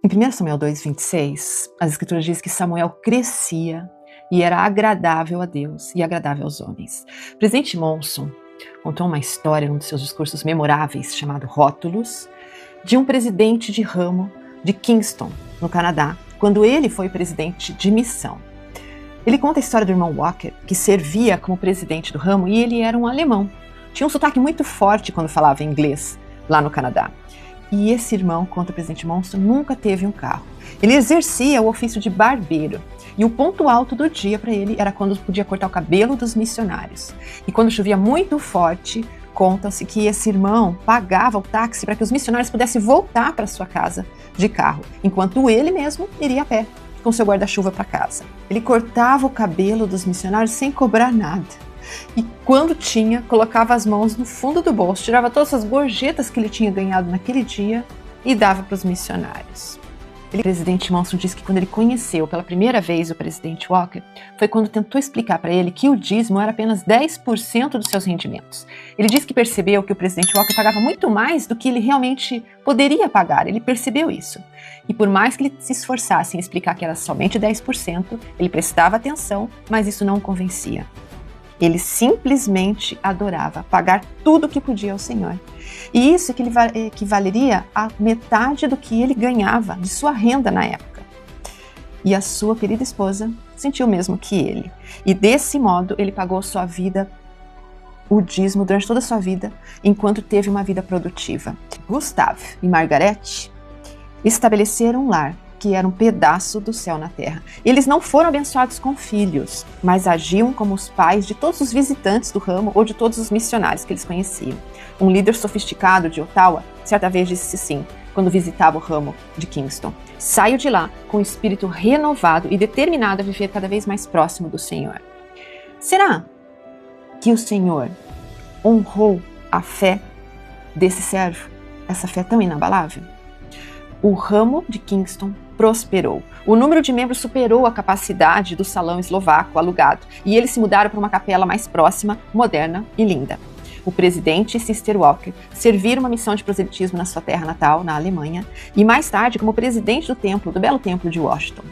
Em 1 Samuel 2:26, as escrituras dizem que Samuel crescia e era agradável a Deus e agradável aos homens. O presidente Monson contou uma história num dos seus discursos memoráveis, chamado Rótulos, de um presidente de ramo de Kingston, no Canadá, quando ele foi presidente de missão. Ele conta a história do irmão Walker, que servia como presidente do ramo, e ele era um alemão. Tinha um sotaque muito forte quando falava inglês lá no Canadá. E esse irmão, conta o presidente Monson, nunca teve um carro. Ele exercia o ofício de barbeiro. E o ponto alto do dia para ele era quando podia cortar o cabelo dos missionários. E quando chovia muito forte, conta-se que esse irmão pagava o táxi para que os missionários pudessem voltar para sua casa de carro, enquanto ele mesmo iria a pé, com seu guarda-chuva para casa. Ele cortava o cabelo dos missionários sem cobrar nada. E quando tinha, colocava as mãos no fundo do bolso, tirava todas as gorjetas que ele tinha ganhado naquele dia e dava para os missionários. O presidente Monson disse que quando ele conheceu pela primeira vez o presidente Walker, foi quando tentou explicar para ele que o dízimo era apenas 10% dos seus rendimentos. Ele disse que percebeu que o presidente Walker pagava muito mais do que ele realmente poderia pagar, ele percebeu isso. E por mais que ele se esforçasse em explicar que era somente 10%, ele prestava atenção, mas isso não o convencia. Ele simplesmente adorava pagar tudo o que podia ao Senhor. E isso equivaleria a metade do que ele ganhava de sua renda na época. E a sua querida esposa sentiu o mesmo que ele. E desse modo ele pagou sua vida, o dízimo, durante toda a sua vida, enquanto teve uma vida produtiva. Gustav e Margaret estabeleceram um lar que era um pedaço do céu na terra. Eles não foram abençoados com filhos, mas agiam como os pais de todos os visitantes do ramo ou de todos os missionários que eles conheciam. Um líder sofisticado de Ottawa certa vez disse assim, quando visitava o ramo de Kingston: saio de lá com o espírito renovado e determinado a viver cada vez mais próximo do Senhor. Será que o Senhor honrou a fé desse servo? Essa fé tão inabalável? O ramo de Kingston prosperou. O número de membros superou a capacidade do salão eslovaco alugado e eles se mudaram para uma capela mais próxima, moderna e linda. O presidente Sister Walker serviu uma missão de proselitismo na sua terra natal, na Alemanha, e mais tarde como presidente do belo templo de Washington.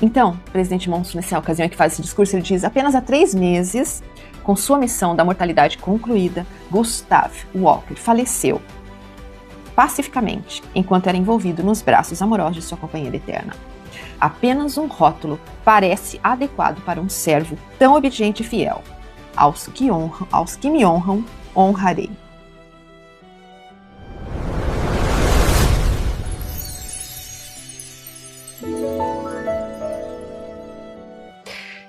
Então, o presidente Monson, nessa ocasião em que faz esse discurso, ele diz: apenas há 3 meses, com sua missão da mortalidade concluída, Gustav Walker faleceu pacificamente, enquanto era envolvido nos braços amorosos de sua companheira eterna. Apenas um rótulo parece adequado para um servo tão obediente e fiel. Aos que me honram, honrarei.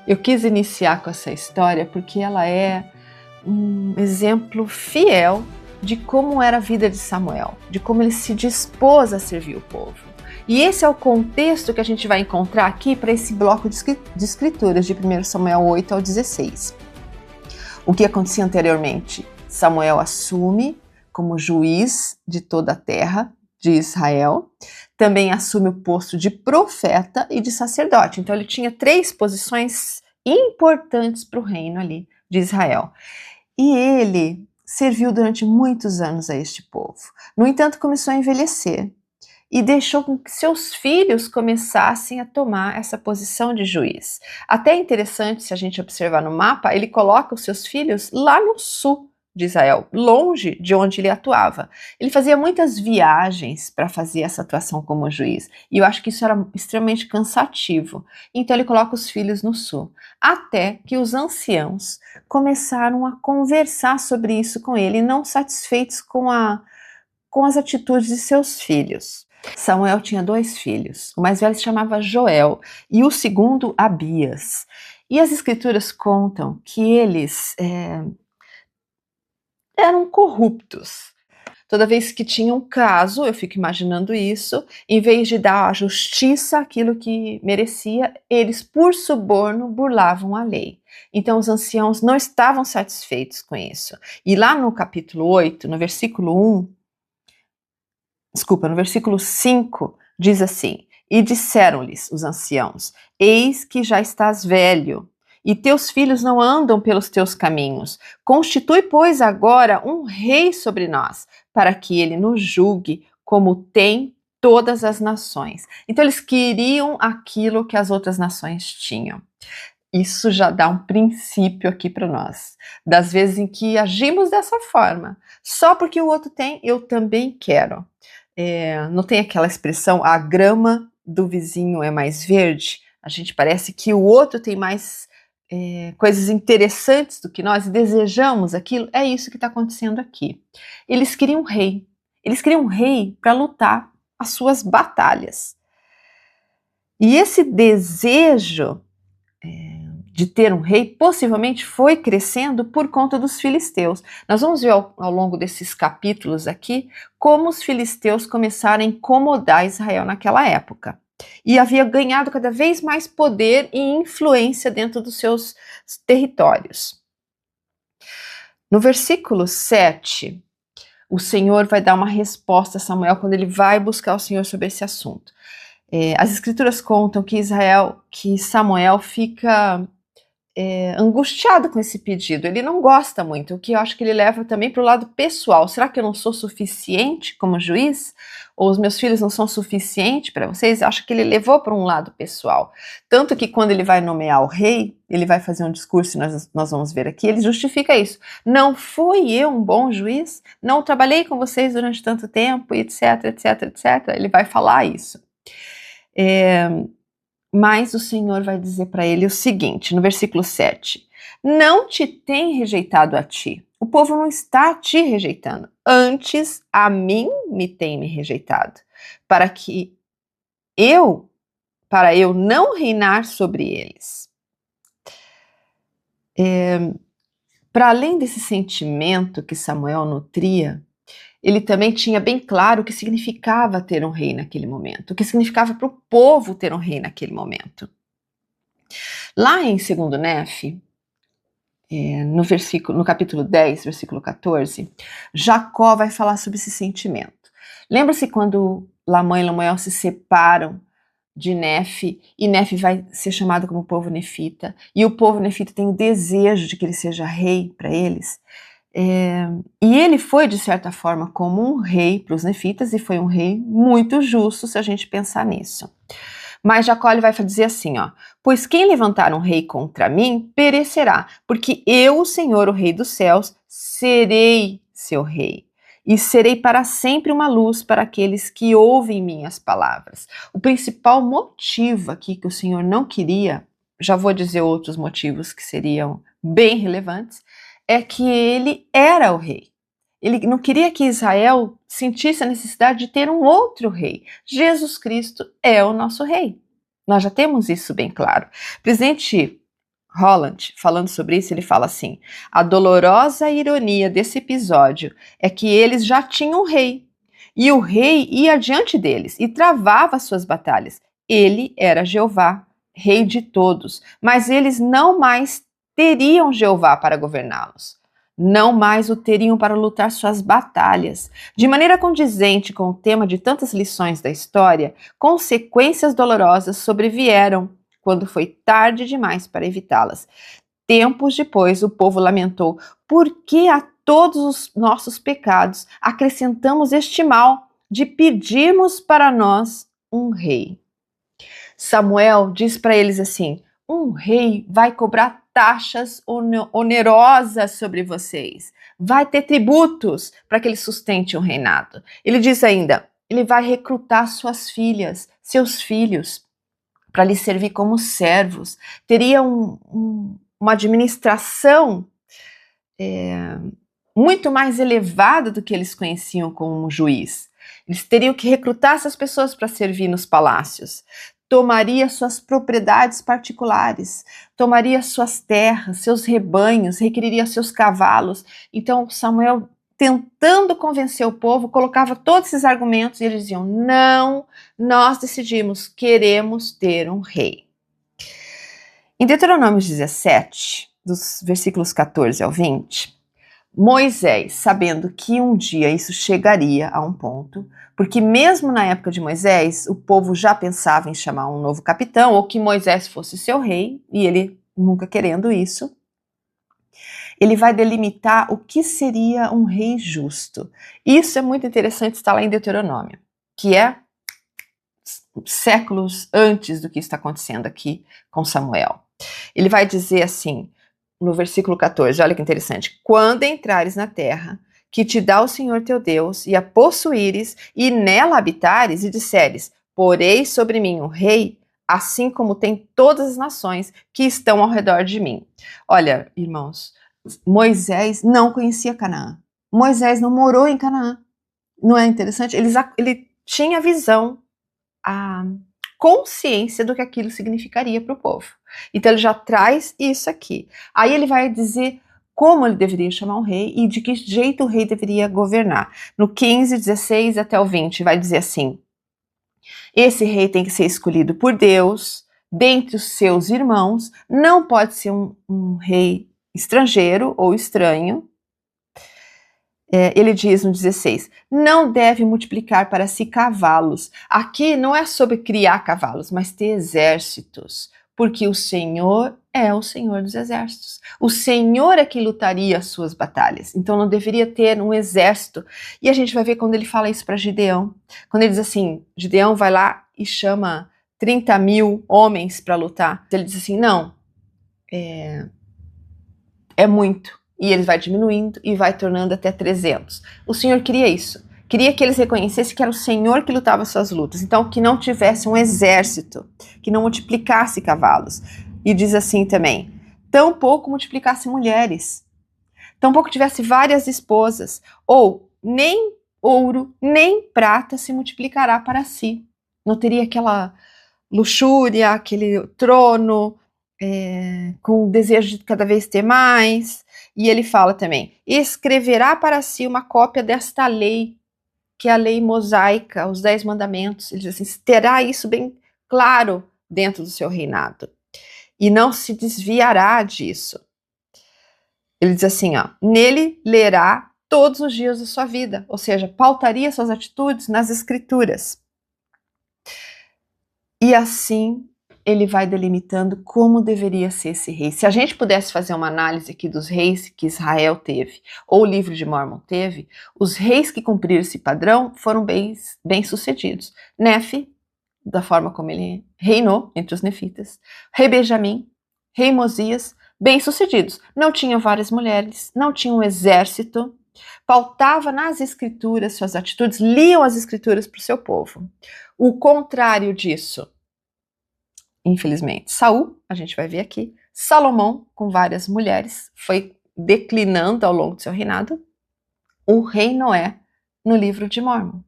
Eu quis iniciar com essa história porque ela é um exemplo fiel de como era a vida de Samuel, de como ele se dispôs a servir o povo. E esse é o contexto que a gente vai encontrar aqui para esse bloco de escrituras de 1 Samuel 8 ao 16. O que acontecia anteriormente? Samuel assume como juiz de toda a terra de Israel, também assume o posto de profeta e de sacerdote. Então ele tinha 3 posições importantes para o reino ali de Israel. E ele serviu durante muitos anos a este povo. No entanto, começou a envelhecer e deixou com que seus filhos começassem a tomar essa posição de juiz. Até interessante, se a gente observar no mapa, ele coloca os seus filhos lá no sul de Israel, longe de onde ele atuava. Ele fazia muitas viagens para fazer essa atuação como juiz, e eu acho que isso era extremamente cansativo. Então ele coloca os filhos no sul, até que os anciãos começaram a conversar sobre isso com ele, não satisfeitos com as atitudes de seus filhos. Samuel tinha 2 filhos, o mais velho se chamava Joel e o segundo Abias. E as escrituras contam que eles eram corruptos. Toda vez que tinha um caso, eu fico imaginando isso, em vez de dar à justiça aquilo que merecia, eles, por suborno, burlavam a lei. Então os anciãos não estavam satisfeitos com isso. E lá no capítulo 8, no versículo 5, diz assim: e disseram-lhes os anciãos: eis que já estás velho, e teus filhos não andam pelos teus caminhos. Constitui, pois, agora um rei sobre nós, para que ele nos julgue como tem todas as nações. Então eles queriam aquilo que as outras nações tinham. Isso já dá um princípio aqui para nós, das vezes em que agimos dessa forma. Só porque o outro tem, eu também quero. Não tem aquela expressão, a grama do vizinho é mais verde? A gente parece que o outro tem mais coisas interessantes do que nós e desejamos aquilo. É isso que está acontecendo aqui. Eles queriam um rei. Eles queriam um rei para lutar as suas batalhas. E esse desejo de ter um rei possivelmente foi crescendo por conta dos filisteus. Nós vamos ver ao longo desses capítulos aqui como os filisteus começaram a incomodar Israel naquela época. E havia ganhado cada vez mais poder e influência dentro dos seus territórios. No versículo 7, o Senhor vai dar uma resposta a Samuel quando ele vai buscar o Senhor sobre esse assunto. As escrituras contam que Samuel fica angustiado com esse pedido. Ele não gosta muito, o que eu acho que ele leva também para o lado pessoal. Será que eu não sou suficiente como juiz? Ou os meus filhos não são suficientes para vocês? Eu acho que ele levou para um lado pessoal. Tanto que quando ele vai nomear o rei, ele vai fazer um discurso, e nós vamos ver aqui, ele justifica isso. Não fui eu um bom juiz? Não trabalhei com vocês durante tanto tempo, etc, etc, etc. Ele vai falar isso. Mas o Senhor vai dizer para ele o seguinte, no versículo 7, não te tem rejeitado a ti, o povo não está te rejeitando, antes a mim me rejeitado, para eu não reinar sobre eles. Para além desse sentimento que Samuel nutria, ele também tinha bem claro o que significava ter um rei naquele momento, o que significava para o povo ter um rei naquele momento. Lá em 2 Nefe, no capítulo 10, versículo 14, Jacó vai falar sobre esse sentimento. Lembra-se quando Lamã e Lemuel se separam de Nefe, e Nefe vai ser chamado como povo nefita, e o povo nefita tem o desejo de que ele seja rei para eles. E ele foi, de certa forma, como um rei para os nefitas, e foi um rei muito justo, se a gente pensar nisso. Mas Jacó ele vai dizer assim, pois quem levantar um rei contra mim, perecerá, porque eu, o Senhor, o Rei dos céus, serei seu rei, e serei para sempre uma luz para aqueles que ouvem minhas palavras. O principal motivo aqui que o Senhor não queria, já vou dizer outros motivos que seriam bem relevantes, é que ele era o rei. Ele não queria que Israel sentisse a necessidade de ter um outro rei. Jesus Cristo é o nosso rei. Nós já temos isso bem claro. O presidente Holland, falando sobre isso, ele fala assim, a dolorosa ironia desse episódio é que eles já tinham um rei, e o rei ia diante deles e travava suas batalhas. Ele era Jeová, rei de todos, mas eles não mais teriam Jeová para governá-los. Não mais o teriam para lutar suas batalhas. De maneira condizente com o tema de tantas lições da história, consequências dolorosas sobrevieram quando foi tarde demais para evitá-las. Tempos depois, o povo lamentou: por que a todos os nossos pecados acrescentamos este mal de pedirmos para nós um rei? Samuel diz para eles assim: um rei vai cobrar taxas onerosas sobre vocês, vai ter tributos para que ele sustente um reinado. Ele diz ainda, ele vai recrutar suas filhas, seus filhos, para lhe servir como servos. Teria uma administração muito mais elevada do que eles conheciam como um juiz. Eles teriam que recrutar essas pessoas para servir nos palácios. Tomaria suas propriedades particulares, tomaria suas terras, seus rebanhos, requeriria seus cavalos. Então Samuel, tentando convencer o povo, colocava todos esses argumentos e eles diziam, não, nós decidimos, queremos ter um rei. Em Deuteronômio 17, dos versículos 14 ao 20, Moisés, sabendo que um dia isso chegaria a um ponto, porque mesmo na época de Moisés, o povo já pensava em chamar um novo capitão, ou que Moisés fosse seu rei, e ele nunca querendo isso, ele vai delimitar o que seria um rei justo. Isso é muito interessante, está lá em Deuteronômio, que é séculos antes do que está acontecendo aqui com Samuel. Ele vai dizer assim, no versículo 14, olha que interessante: quando entrares na terra que te dá o Senhor teu Deus, e a possuíres, e nela habitares, e disseres, porei sobre mim um rei, assim como tem todas as nações que estão ao redor de mim. Olha, irmãos, Moisés não conhecia Canaã. Moisés não morou em Canaã. Não é interessante? Ele tinha a visão, a consciência do que aquilo significaria para o povo. Então ele já traz isso aqui. Aí ele vai dizer como ele deveria chamar um rei e de que jeito o rei deveria governar. No 15, 16 até o 20 vai dizer assim: esse rei tem que ser escolhido por Deus, dentre os seus irmãos, não pode ser um rei estrangeiro ou estranho. Ele diz no 16, não deve multiplicar para si cavalos. Aqui não é sobre criar cavalos, mas ter exércitos, porque o Senhor é o Senhor dos exércitos. O Senhor é quem lutaria as suas batalhas, então não deveria ter um exército. E a gente vai ver quando ele fala isso para Gideão, quando ele diz assim, Gideão vai lá e chama 30 mil homens para lutar. Ele diz assim, não, é muito. E ele vai diminuindo e vai tornando até 300. O Senhor queria isso. Queria que eles reconhecessem que era o Senhor que lutava suas lutas. Então, que não tivesse um exército, que não multiplicasse cavalos. E diz assim também, tampouco multiplicasse mulheres. Tampouco tivesse várias esposas. Ou nem ouro, nem prata se multiplicará para si. Não teria aquela luxúria, aquele trono, com o desejo de cada vez ter mais. E ele fala também, escreverá para si uma cópia desta lei, que é a lei mosaica, os 10 mandamentos. Ele diz assim, terá isso bem claro dentro do seu reinado. E não se desviará disso. Ele diz assim, ó, nele lerá todos os dias da sua vida, ou seja, pautaria suas atitudes nas escrituras. E assim ele vai delimitando como deveria ser esse rei. Se a gente pudesse fazer uma análise aqui dos reis que Israel teve, ou o livro de Mórmon teve, os reis que cumpriram esse padrão foram bem sucedidos. Nefe, da forma como ele reinou entre os nefitas, rei Benjamim, rei Mosias, bem sucedidos. Não tinham várias mulheres, não tinham um exército, pautava nas escrituras suas atitudes, liam as escrituras para o seu povo. O contrário disso, infelizmente, Saul, a gente vai ver aqui, Salomão, com várias mulheres, foi declinando ao longo do seu reinado, o rei Noé, no livro de Mórmon.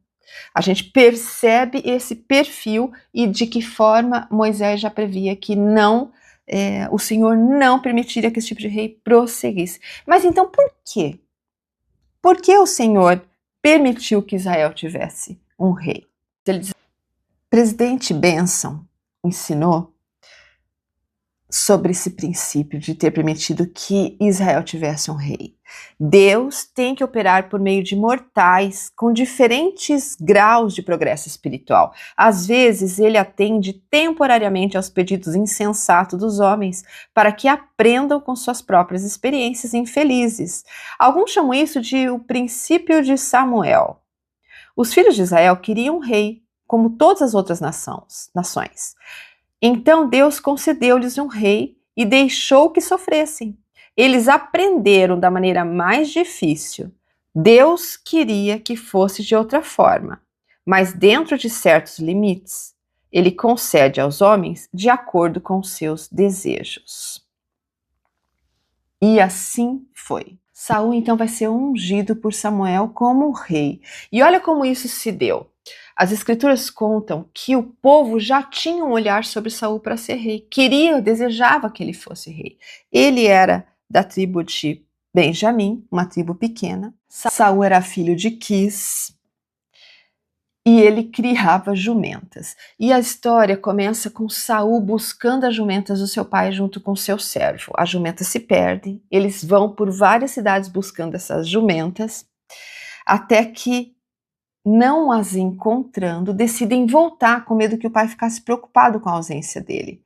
A gente percebe esse perfil e de que forma Moisés já previa que não, o Senhor não permitiria que esse tipo de rei prosseguisse. Mas então por quê? Por que o Senhor permitiu que Israel tivesse um rei? Ele diz, presidente Benson ensinou sobre esse princípio de ter permitido que Israel tivesse um rei. Deus tem que operar por meio de mortais com diferentes graus de progresso espiritual. Às vezes, ele atende temporariamente aos pedidos insensatos dos homens para que aprendam com suas próprias experiências infelizes. Alguns chamam isso de o princípio de Samuel. Os filhos de Israel queriam um rei, como todas as outras nações. Então Deus concedeu-lhes um rei e deixou que sofressem. Eles aprenderam da maneira mais difícil. Deus queria que fosse de outra forma, mas dentro de certos limites, ele concede aos homens de acordo com seus desejos. E assim foi. Saul então vai ser ungido por Samuel como rei. E olha como isso se deu. As escrituras contam que o povo já tinha um olhar sobre Saul para ser rei. Desejava que ele fosse rei. Ele era da tribo de Benjamim, uma tribo pequena. Saul era filho de Quis e ele criava jumentas. E a história começa com Saul buscando as jumentas do seu pai junto com seu servo. As jumentas se perdem, eles vão por várias cidades buscando essas jumentas, até que, não as encontrando, decidem voltar com medo que o pai ficasse preocupado com a ausência dele.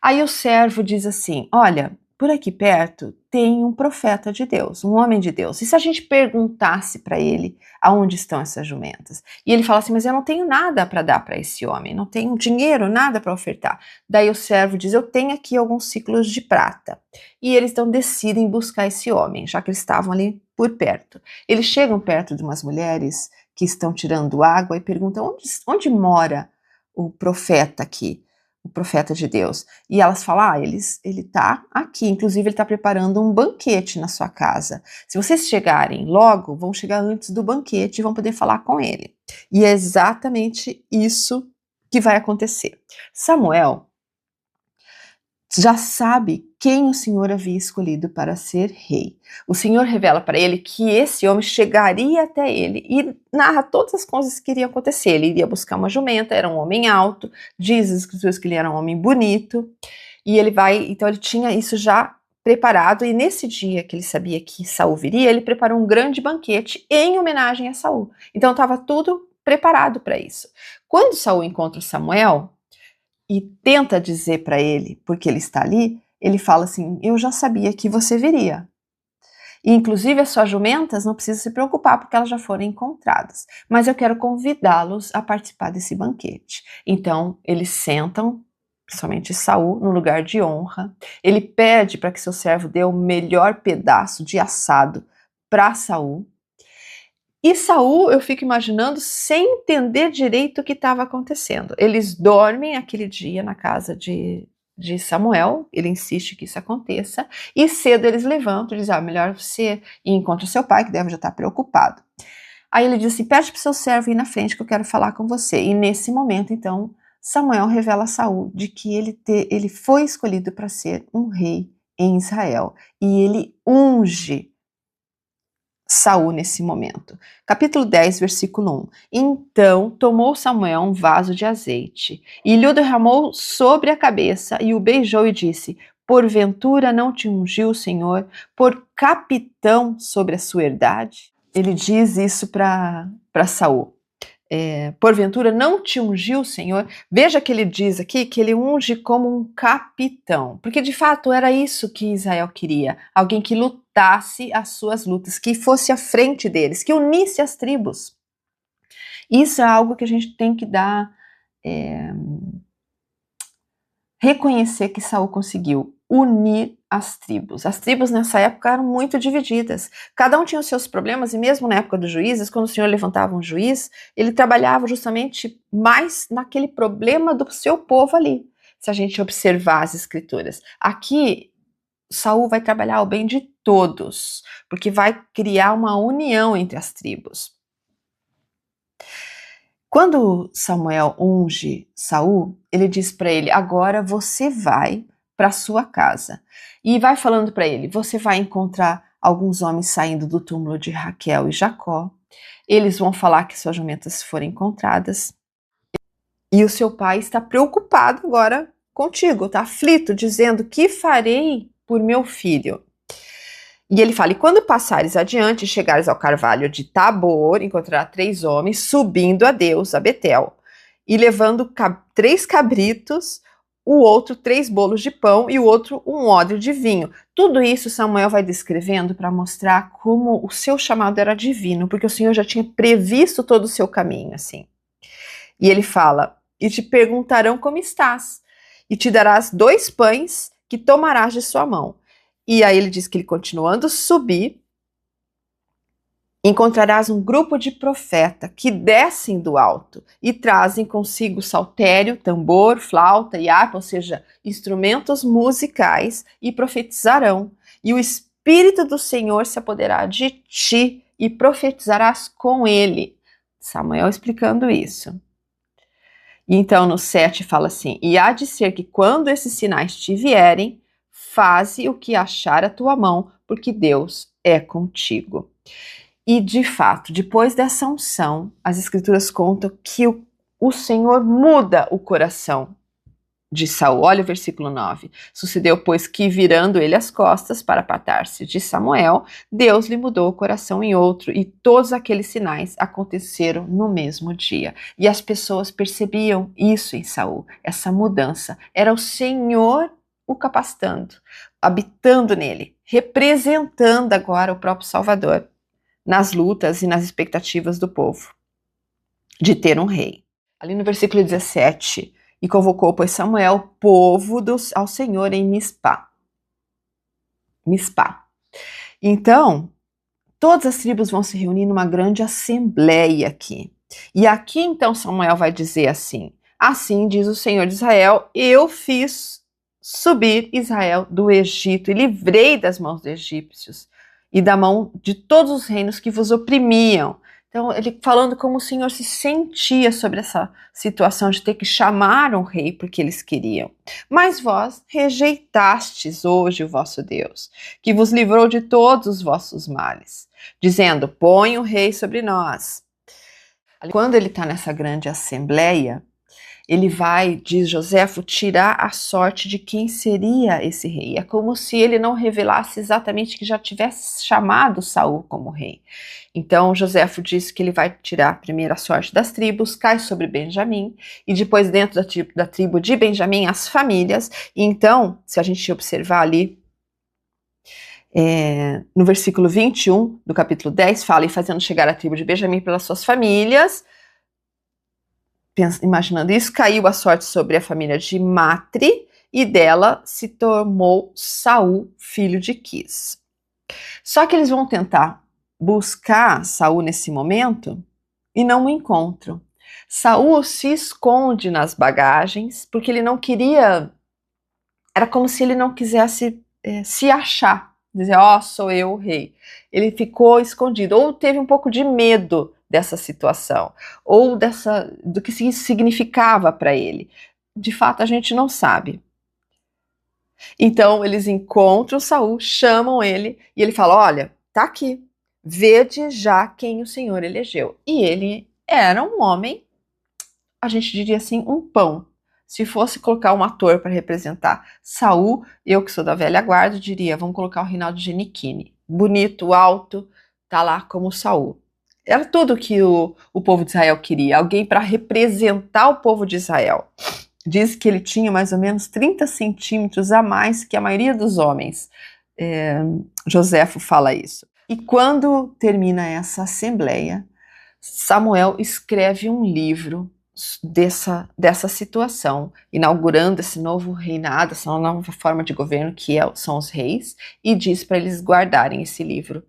Aí o servo diz assim, olha, por aqui perto tem um profeta de Deus, um homem de Deus. E se a gente perguntasse para ele aonde estão essas jumentas? E ele fala assim, mas eu não tenho nada para dar para esse homem, não tenho dinheiro, nada para ofertar. Daí o servo diz, eu tenho aqui alguns ciclos de prata. E eles então decidem buscar esse homem, já que eles estavam ali por perto. Eles chegam perto de umas mulheres que estão tirando água e perguntam, onde mora o profeta aqui? O profeta de Deus. E elas falam, ele está aqui, inclusive ele está preparando um banquete na sua casa. Se vocês chegarem logo, vão chegar antes do banquete e vão poder falar com ele. E é exatamente isso que vai acontecer. Samuel já sabe quem o Senhor havia escolhido para ser rei. O Senhor revela para ele que esse homem chegaria até ele e narra todas as coisas que iriam acontecer. Ele iria buscar uma jumenta, era um homem alto, diz as escrituras que ele era um homem bonito, e então ele tinha isso já preparado, e nesse dia que ele sabia que Saul viria, ele preparou um grande banquete em homenagem a Saul. Então estava tudo preparado para isso. Quando Saul encontra Samuel e tenta dizer para ele, porque ele está ali, ele fala assim, eu já sabia que você viria. E, inclusive, as suas jumentas não precisam se preocupar, porque elas já foram encontradas. Mas eu quero convidá-los a participar desse banquete. Então, eles sentam, principalmente Saul, no lugar de honra. Ele pede para que seu servo dê o melhor pedaço de assado para Saul. E Saul, eu fico imaginando, sem entender direito o que estava acontecendo. Eles dormem aquele dia na casa de Samuel, ele insiste que isso aconteça, e cedo eles levantam e dizem, melhor você ir encontrar seu pai, que deve já estar preocupado. Aí ele diz assim, pede para o seu servo ir na frente que eu quero falar com você. E nesse momento, então, Samuel revela a Saul de que ele foi escolhido para ser um rei em Israel. E ele unge Saul nesse momento. Capítulo 10, versículo 1. Então tomou Samuel um vaso de azeite e lhe o derramou sobre a cabeça e o beijou e disse, porventura não te ungiu o Senhor por capitão sobre a sua herdade? Ele diz isso para Saul. Porventura não te ungiu o Senhor? Veja que ele diz aqui que ele unge como um capitão, porque de fato era isso que Israel queria, alguém que lutasse as suas lutas, que fosse à frente deles, que unisse as tribos. Isso é algo que a gente tem que reconhecer que Saul conseguiu, unir as tribos. As tribos nessa época eram muito divididas. Cada um tinha os seus problemas, e mesmo na época dos juízes, quando o Senhor levantava um juiz, ele trabalhava justamente mais naquele problema do seu povo ali. Se a gente observar as escrituras. Aqui, Saul vai trabalhar o bem de todos, porque vai criar uma união entre as tribos. Quando Samuel unge Saul, ele diz para ele, agora você vai para sua casa. E vai falando para ele, você vai encontrar alguns homens saindo do túmulo de Raquel e Jacó. Eles vão falar que suas jumentas foram encontradas. E o seu pai está preocupado agora contigo, está aflito, dizendo, que farei por meu filho? E ele fala, e quando passares adiante e chegares ao carvalho de Tabor, encontrará 3 homens subindo a Deus, a Betel, e levando 3 cabritos, o outro 3 bolos de pão e o outro um odre de vinho. Tudo isso Samuel vai descrevendo para mostrar como o seu chamado era divino, porque o Senhor já tinha previsto todo o seu caminho, assim. E ele fala, e te perguntarão como estás, e te darás 2 pães que tomarás de sua mão. E aí ele diz que ele continuando subir, encontrarás um grupo de profetas que descem do alto e trazem consigo saltério, tambor, flauta e harpa, ou seja, instrumentos musicais, e profetizarão. E o Espírito do Senhor se apoderará de ti e profetizarás com ele. Samuel explicando isso. E então no 7 fala assim, e há de ser que quando esses sinais te vierem, faze o que achar a tua mão, porque Deus é contigo. E de fato, depois dessa unção, as escrituras contam que o Senhor muda o coração de Saul. Olha o versículo 9. Sucedeu, pois, que virando ele as costas para apartar-se de Samuel, Deus lhe mudou o coração em outro, e todos aqueles sinais aconteceram no mesmo dia. E as pessoas percebiam isso em Saul, essa mudança. Era o Senhor o capacitando, habitando nele. representando agora o próprio Salvador nas lutas e nas expectativas do povo de ter um rei. Ali no versículo 17, e convocou, pois, Samuel, o povo ao Senhor em Mispá. Mispá. Então, todas as tribos vão se reunir numa grande assembleia aqui. E aqui, então, Samuel vai dizer assim: assim diz o Senhor de Israel, eu fiz subir Israel do Egito e livrei das mãos dos egípcios e da mão de todos os reinos que vos oprimiam. Então, ele falando como o Senhor se sentia sobre essa situação de ter que chamar um rei porque eles queriam. Mas vós rejeitastes hoje o vosso Deus, que vos livrou de todos os vossos males, dizendo, põe um rei sobre nós. Quando ele está nessa grande assembleia, ele vai, diz Joséfo, tirar a sorte de quem seria esse rei. É como se ele não revelasse exatamente que já tivesse chamado Saul como rei. Então Joséfo diz que ele vai tirar primeiro a sorte das tribos, cai sobre Benjamim, e depois dentro da tribo de Benjamim as famílias. E então, se a gente observar ali, no versículo 21 do capítulo 10, fala, e fazendo chegar a tribo de Benjamim pelas suas famílias, imaginando isso, caiu a sorte sobre a família de Matri, e dela se tomou Saul, filho de Quis. Só que eles vão tentar buscar Saul nesse momento e não o encontram. Saul se esconde nas bagagens, porque ele não queria, era como se ele não quisesse se achar, dizer, ó, sou eu o rei. Ele ficou escondido, ou teve um pouco de medo dessa situação, ou do que isso significava para ele. De fato, a gente não sabe. Então, eles encontram Saul, chamam ele, e ele fala, olha, tá aqui, vede já quem o Senhor elegeu. E ele era um homem, a gente diria assim, um pão. Se fosse colocar um ator para representar Saul, eu que sou da velha guarda, diria, vamos colocar o Reinaldo Ginechini. Bonito, alto, tá lá como Saul. Era tudo que o povo de Israel queria, alguém para representar o povo de Israel. Diz que ele tinha mais ou menos 30 centímetros a mais que a maioria dos homens. Joséfo fala isso. E quando termina essa assembleia, Samuel escreve um livro dessa situação, inaugurando esse novo reinado, essa nova forma de governo que são os reis, e diz para eles guardarem esse livro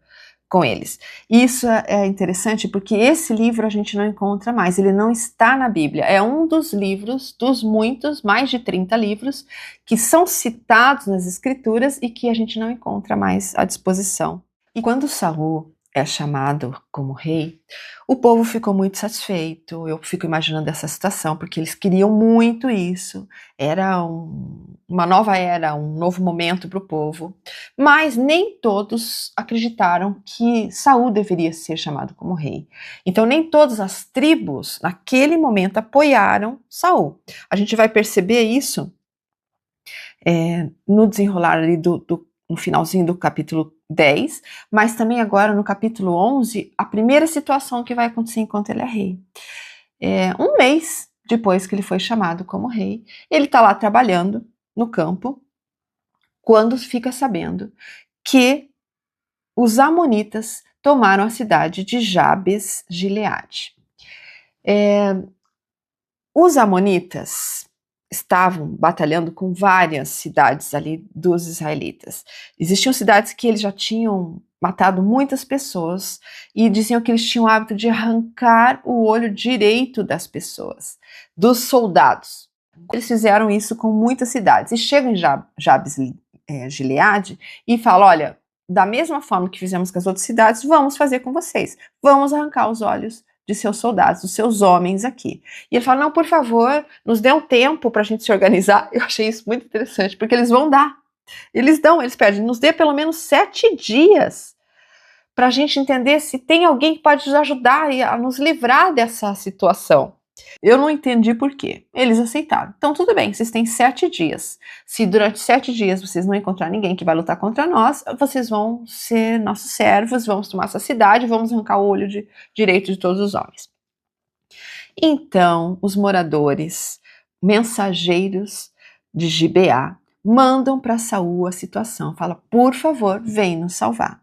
com eles. Isso é interessante porque esse livro a gente não encontra mais, ele não está na Bíblia, é um dos livros, dos muitos, mais de 30 livros, que são citados nas Escrituras e que a gente não encontra mais à disposição. E quando Saul é chamado como rei, o povo ficou muito satisfeito. Eu fico imaginando essa situação, porque eles queriam muito isso. Era uma nova era, um novo momento para o povo. Mas nem todos acreditaram que Saul deveria ser chamado como rei. Então nem todas as tribos, naquele momento, apoiaram Saul. A gente vai perceber isso no desenrolar ali no finalzinho do capítulo 10, mas também agora no capítulo 11, a primeira situação que vai acontecer enquanto ele é rei. Um mês depois que ele foi chamado como rei, ele está lá trabalhando no campo, quando fica sabendo que os amonitas tomaram a cidade de Jabes Gileade. Os amonitas estavam batalhando com várias cidades ali dos israelitas. Existiam cidades que eles já tinham matado muitas pessoas e diziam que eles tinham o hábito de arrancar o olho direito das pessoas, dos soldados. Eles fizeram isso com muitas cidades e chegam em Jabes Gileade e falam, olha, da mesma forma que fizemos com as outras cidades, vamos fazer com vocês. Vamos arrancar os olhos de seus soldados, dos seus homens aqui. E ele fala, não, por favor, nos dê um tempo para a gente se organizar. Eu achei isso muito interessante, porque eles vão dar. Eles pedem, nos dê pelo menos 7 dias para a gente entender se tem alguém que pode nos ajudar a nos livrar dessa situação. Eu não entendi por quê. Eles aceitaram. Então, tudo bem, vocês têm 7 dias. Se durante 7 dias vocês não encontrar ninguém que vai lutar contra nós, vocês vão ser nossos servos, vamos tomar essa cidade, vamos arrancar o olho direito de todos os homens. Então, os moradores, mensageiros de Gibeá, mandam para Saul a situação, fala: por favor, vem nos salvar.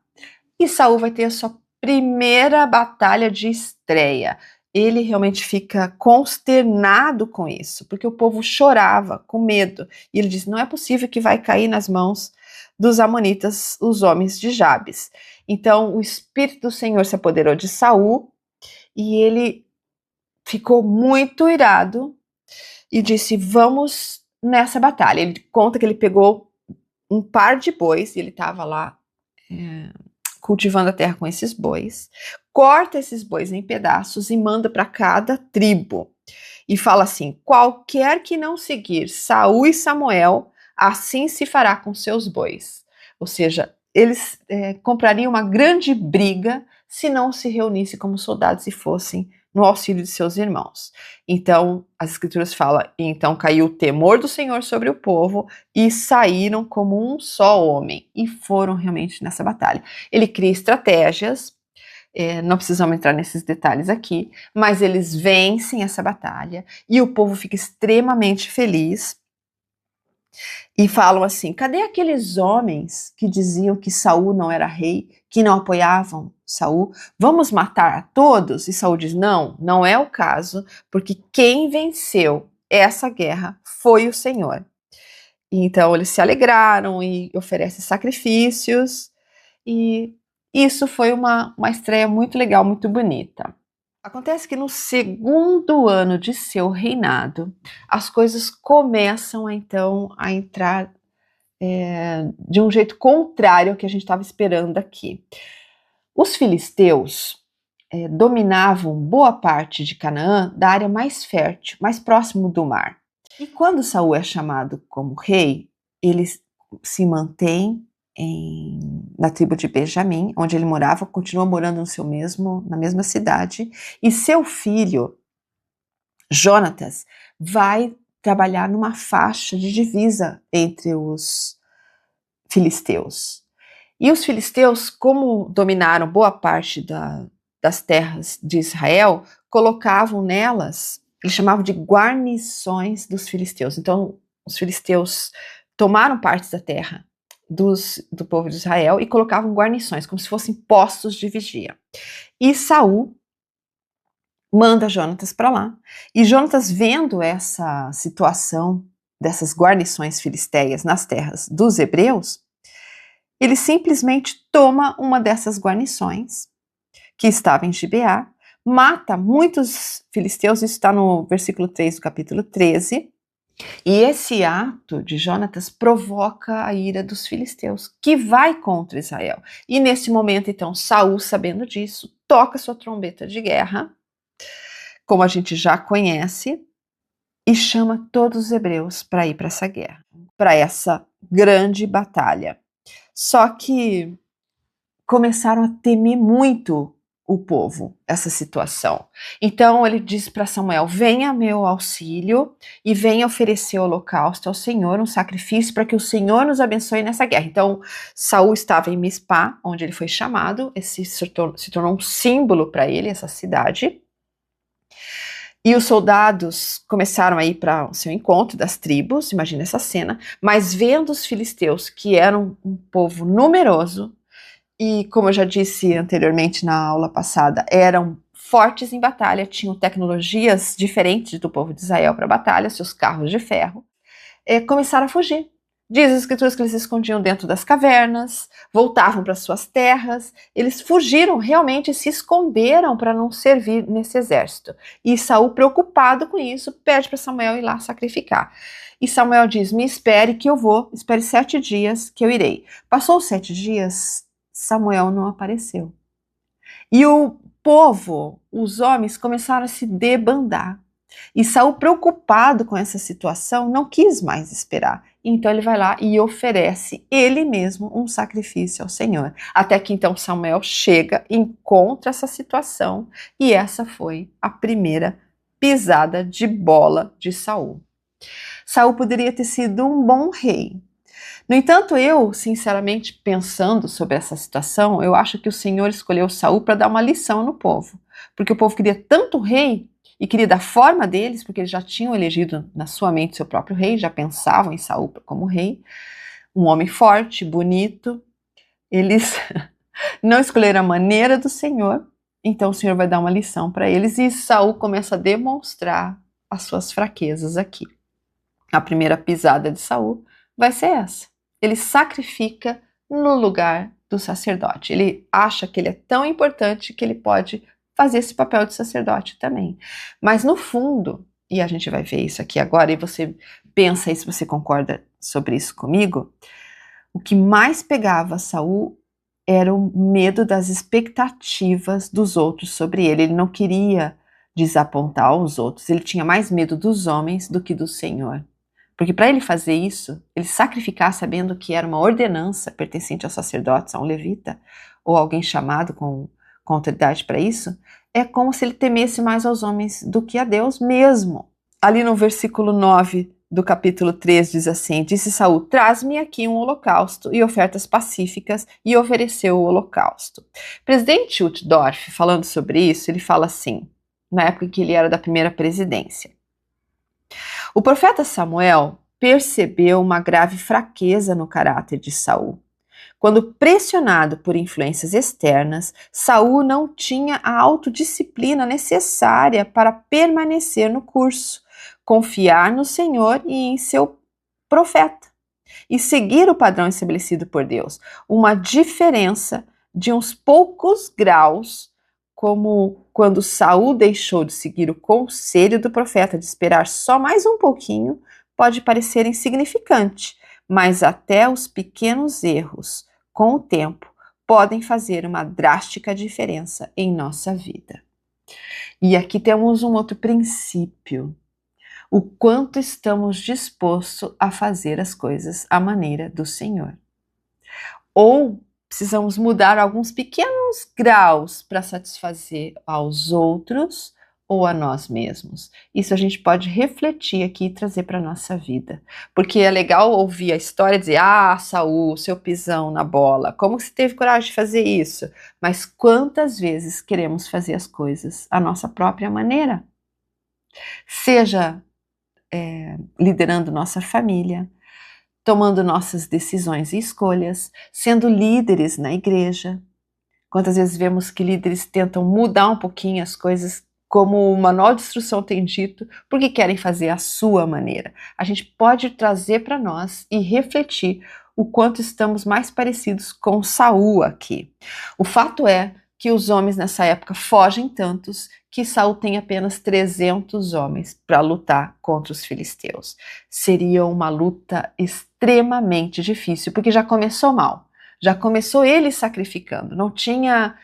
E Saul vai ter a sua primeira batalha de estreia. Ele realmente fica consternado com isso, porque o povo chorava com medo. E ele diz: não é possível que vai cair nas mãos dos amonitas, os homens de Jabes. Então o Espírito do Senhor se apoderou de Saul e ele ficou muito irado e disse: vamos nessa batalha. Ele conta que ele pegou um par de bois e ele estava lá cultivando a terra com esses bois, corta esses bois em pedaços e manda para cada tribo. E fala assim: qualquer que não seguir Saul e Samuel, assim se fará com seus bois. Ou seja, eles comprariam uma grande briga se não se reunissem como soldados e fossem no auxílio de seus irmãos. Então, as escrituras falam: então caiu o temor do Senhor sobre o povo e saíram como um só homem e foram realmente nessa batalha. Ele cria estratégias, não precisamos entrar nesses detalhes aqui, mas eles vencem essa batalha e o povo fica extremamente feliz e falam assim: cadê aqueles homens que diziam que Saul não era rei, que não apoiavam Saul? Vamos matar a todos? E Saul diz: não, não é o caso, porque quem venceu essa guerra foi o Senhor. E então eles se alegraram e oferecem sacrifícios, e isso foi uma estreia muito legal, muito bonita. Acontece que no segundo ano de seu reinado, as coisas começam então a entrar de um jeito contrário ao que a gente estava esperando aqui. Os filisteus dominavam boa parte de Canaã, da área mais fértil, mais próximo do mar. E quando Saul é chamado como rei, ele se mantém na tribo de Benjamim, onde ele morava, continua morando na mesma cidade, e seu filho, Jonatas, vai trabalhar numa faixa de divisa entre os filisteus. E os filisteus, como dominaram boa parte das terras de Israel, colocavam nelas, eles chamavam de guarnições dos filisteus. Então, os filisteus tomaram partes da terra do povo de Israel e colocavam guarnições, como se fossem postos de vigia. E Saul manda Jonatas para lá. E Jonatas, vendo essa situação dessas guarnições filisteias nas terras dos hebreus, ele simplesmente toma uma dessas guarnições, que estava em Gibeá, mata muitos filisteus, isso está no versículo 3 do capítulo 13, e esse ato de Jonatas provoca a ira dos filisteus, que vai contra Israel. E nesse momento, então, Saul, sabendo disso, toca sua trombeta de guerra, como a gente já conhece, e chama todos os hebreus para ir para essa guerra, para essa grande batalha. Só que começaram a temer muito o povo, essa situação. Então ele diz para Samuel: venha a meu auxílio e venha oferecer holocausto ao Senhor, um sacrifício para que o Senhor nos abençoe nessa guerra. Então Saul estava em Mispá, onde ele foi chamado, se tornou um símbolo para ele, essa cidade. E os soldados começaram a ir para o seu encontro das tribos, imagina essa cena, mas vendo os filisteus, que eram um povo numeroso, e como eu já disse anteriormente na aula passada, eram fortes em batalha, tinham tecnologias diferentes do povo de Israel para batalha, seus carros de ferro, começaram a fugir. Diz as escrituras que eles se escondiam dentro das cavernas, voltavam para suas terras, eles fugiram realmente, se esconderam para não servir nesse exército. E Saul, preocupado com isso, pede para Samuel ir lá sacrificar. E Samuel diz: me espere que eu vou, espere 7 dias que eu irei. Passou os 7 dias, Samuel não apareceu. E o povo, os homens, começaram a se debandar. E Saul, preocupado com essa situação, não quis mais esperar. Então ele vai lá e oferece ele mesmo um sacrifício ao Senhor. Até que então Samuel chega, encontra essa situação, e essa foi a primeira pisada de bola de Saul. Saul poderia ter sido um bom rei. No entanto, eu, sinceramente, pensando sobre essa situação, eu acho que o Senhor escolheu Saul para dar uma lição no povo. Porque o povo queria tanto rei e queria da forma deles, porque eles já tinham elegido na sua mente seu próprio rei, já pensavam em Saul como rei, um homem forte, bonito. Eles não escolheram a maneira do Senhor, então o Senhor vai dar uma lição para eles e Saul começa a demonstrar as suas fraquezas aqui. A primeira pisada de Saul vai ser essa. Ele sacrifica no lugar do sacerdote. Ele acha que ele é tão importante que ele pode fazer esse papel de sacerdote também. Mas no fundo, e a gente vai ver isso aqui agora, e você pensa aí se você concorda sobre isso comigo, o que mais pegava Saul era o medo das expectativas dos outros sobre ele. Ele não queria desapontar os outros, ele tinha mais medo dos homens do que do Senhor. Porque para ele fazer isso, ele sacrificar sabendo que era uma ordenança pertencente aos sacerdotes, a um levita, ou alguém chamado com autoridade para isso, é como se ele temesse mais aos homens do que a Deus mesmo. Ali no versículo 9 do capítulo 3 diz assim: disse Saul, traz-me aqui um holocausto e ofertas pacíficas, e ofereceu o holocausto. Presidente Uchtdorf, falando sobre isso, ele fala assim, na época em que ele era da primeira presidência: o profeta Samuel percebeu uma grave fraqueza no caráter de Saul. Quando pressionado por influências externas, Saul não tinha a autodisciplina necessária para permanecer no curso, confiar no Senhor e em seu profeta, e seguir o padrão estabelecido por Deus. Uma diferença de uns poucos graus, como quando Saul deixou de seguir o conselho do profeta de esperar só mais um pouquinho, pode parecer insignificante, mas até os pequenos erros, com o tempo, podem fazer uma drástica diferença em nossa vida. E aqui temos um outro princípio: o quanto estamos dispostos a fazer as coisas à maneira do Senhor. Ou precisamos mudar alguns pequenos graus para satisfazer aos outros ou a nós mesmos. Isso a gente pode refletir aqui e trazer para a nossa vida. Porque é legal ouvir a história e dizer: ah, Saul, seu pisão na bola, como você teve coragem de fazer isso? Mas quantas vezes queremos fazer as coisas à nossa própria maneira? Seja liderando nossa família, tomando nossas decisões e escolhas, sendo líderes na igreja. Quantas vezes vemos que líderes tentam mudar um pouquinho as coisas, como o manual de instrução tem dito, porque querem fazer à sua maneira. A gente pode trazer para nós e refletir o quanto estamos mais parecidos com Saul aqui. O fato é que os homens nessa época fogem tantos que Saul tem apenas 300 homens para lutar contra os filisteus. Seria uma luta extremamente difícil, porque já começou mal. Já começou ele sacrificando, não tinha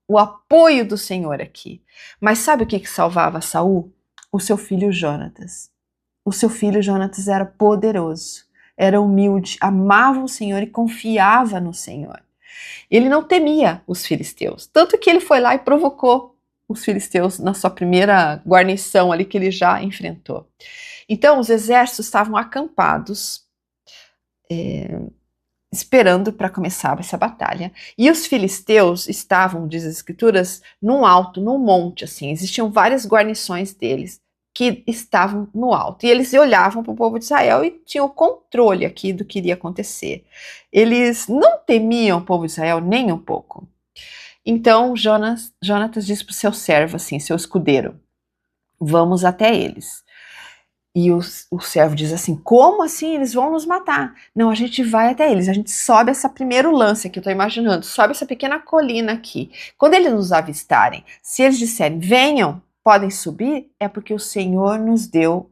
o apoio do Senhor aqui. Mas sabe o que salvava Saul? O seu filho Jonatas. O seu filho Jonatas era poderoso, era humilde, amava o Senhor e confiava no Senhor. Ele não temia os filisteus, tanto que ele foi lá e provocou os filisteus na sua primeira guarnição ali que ele já enfrentou. Então os exércitos estavam acampados, esperando para começar essa batalha. E os filisteus estavam, diz as escrituras, num alto, num monte, assim. Existiam várias guarnições deles que estavam no alto. E eles olhavam para o povo de Israel e tinham controle aqui do que iria acontecer. Eles não temiam o povo de Israel nem um pouco. Então Jonatas disse para o seu servo, assim, seu escudeiro: vamos até eles. E o servo diz assim: como assim? Eles vão nos matar. Não, a gente vai até eles, a gente sobe essa primeiro lance aqui, eu estou imaginando, sobe essa pequena colina aqui. Quando eles nos avistarem, se eles disserem, venham, podem subir, é porque o Senhor nos deu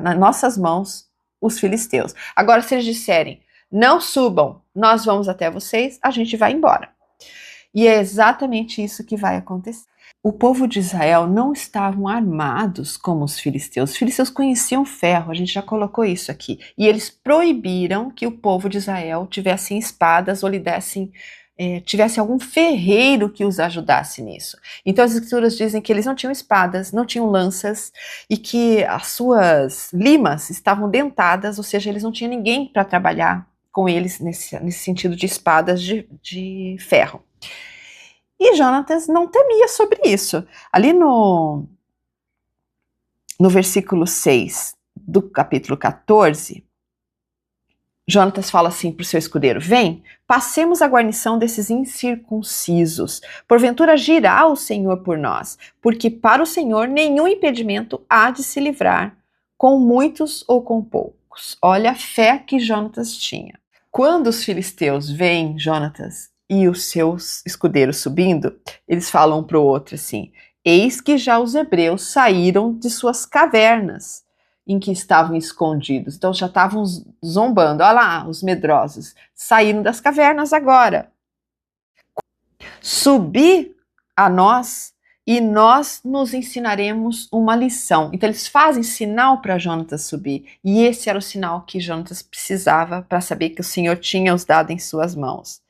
nas nossas mãos os filisteus. Agora, se eles disserem, não subam, nós vamos até vocês, a gente vai embora. E é exatamente isso que vai acontecer. O povo de Israel não estavam armados como os filisteus. Os filisteus conheciam ferro, a gente já colocou isso aqui. E eles proibiram que o povo de Israel tivesse espadas ou tivesse algum ferreiro que os ajudasse nisso. Então as escrituras dizem que eles não tinham espadas, não tinham lanças e que as suas limas estavam dentadas, ou seja, eles não tinham ninguém para trabalhar com eles nesse sentido de espadas de ferro. E Jonatas não temia sobre isso. Ali no no versículo 6 do capítulo 14, Jonatas fala assim para o seu escudeiro: vem, passemos a guarnição desses incircuncisos. Porventura agirá o Senhor por nós, porque para o Senhor nenhum impedimento há de se livrar, com muitos ou com poucos. Olha a fé que Jonatas tinha. Quando os filisteus veem Jonatas e os seus escudeiros subindo, eles falam um para o outro assim: eis que já os hebreus saíram de suas cavernas em que estavam escondidos. Então já estavam zombando. Olha lá, os medrosos saíram das cavernas agora. Subi a nós e nós nos ensinaremos uma lição. Então eles fazem sinal para Jonatas subir. E esse era o sinal que Jonatas precisava para saber que o Senhor tinha os dado em suas mãos.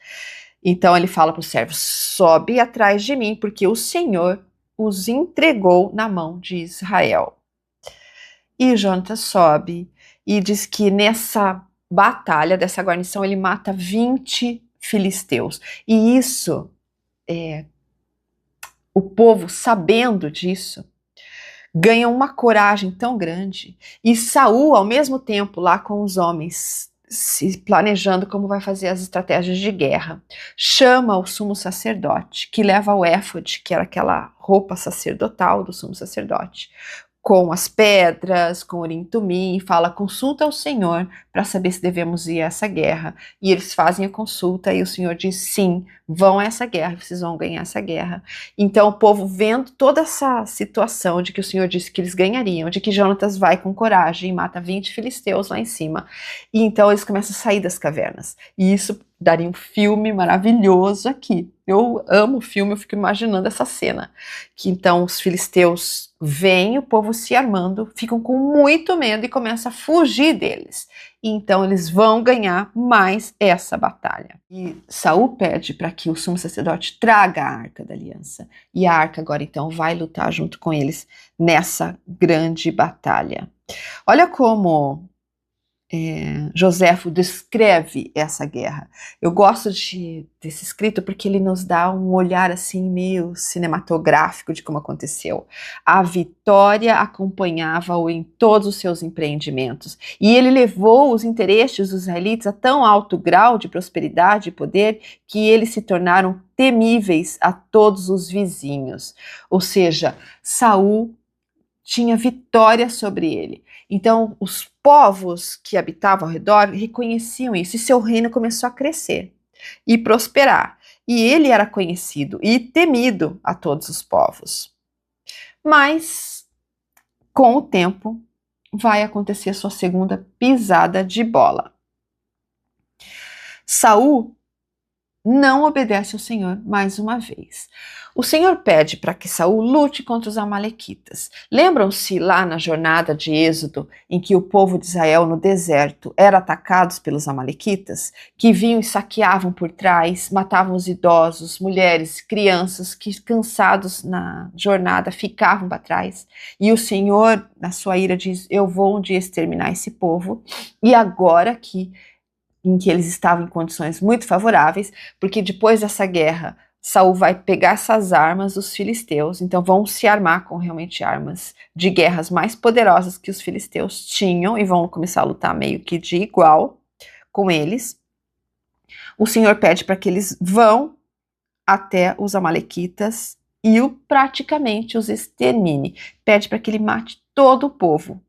Então ele fala para o servo: sobe atrás de mim, porque o Senhor os entregou na mão de Israel. E Jonatas sobe e diz que nessa batalha dessa guarnição ele mata 20 filisteus. E isso, o povo, sabendo disso, ganha uma coragem tão grande. E Saul, ao mesmo tempo, lá com os homens, se planejando como vai fazer as estratégias de guerra, chama o sumo sacerdote, que leva o éfode, que era aquela roupa sacerdotal do sumo sacerdote, com as pedras, com Urim e Tumim, e fala: consulta ao Senhor para saber se devemos ir a essa guerra. E eles fazem a consulta e o Senhor diz: sim, vão a essa guerra, vocês vão ganhar essa guerra. Então o povo, vendo toda essa situação de que o Senhor disse que eles ganhariam, de que Jonatas vai com coragem e mata 20 filisteus lá em cima, e então eles começam a sair das cavernas. E isso daria um filme maravilhoso aqui. Eu amo o filme, eu fico imaginando essa cena. Que então os filisteus veem o povo se armando, ficam com muito medo e começam a fugir deles. E então eles vão ganhar mais essa batalha. E Saul pede para que o sumo sacerdote traga a Arca da Aliança. E a Arca agora então vai lutar junto com eles nessa grande batalha. Olha como Joséfo descreve essa guerra. Eu gosto desse escrito porque ele nos dá um olhar assim meio cinematográfico de como aconteceu. A vitória acompanhava-o em todos os seus empreendimentos e ele levou os interesses dos israelitas a tão alto grau de prosperidade e poder que eles se tornaram temíveis a todos os vizinhos. Ou seja, Saul tinha vitória sobre ele. Então, os povos que habitavam ao redor reconheciam isso e seu reino começou a crescer e prosperar. E ele era conhecido e temido a todos os povos. Mas, com o tempo, vai acontecer sua segunda pisada de bola. Saul não obedece ao Senhor mais uma vez. O Senhor pede para que Saul lute contra os amalequitas. Lembram-se lá na jornada de Êxodo, em que o povo de Israel no deserto era atacado pelos amalequitas, que vinham e saqueavam por trás, matavam os idosos, mulheres, crianças, que cansados na jornada ficavam para trás. E o Senhor, na sua ira, diz: eu vou um dia exterminar esse povo. E agora em que eles estavam em condições muito favoráveis, porque depois dessa guerra, Saul vai pegar essas armas dos filisteus, então vão se armar com realmente armas de guerras mais poderosas que os filisteus tinham e vão começar a lutar meio que de igual com eles. O Senhor pede para que eles vão até os amalequitas e praticamente os extermine. Pede para que ele mate todo o povo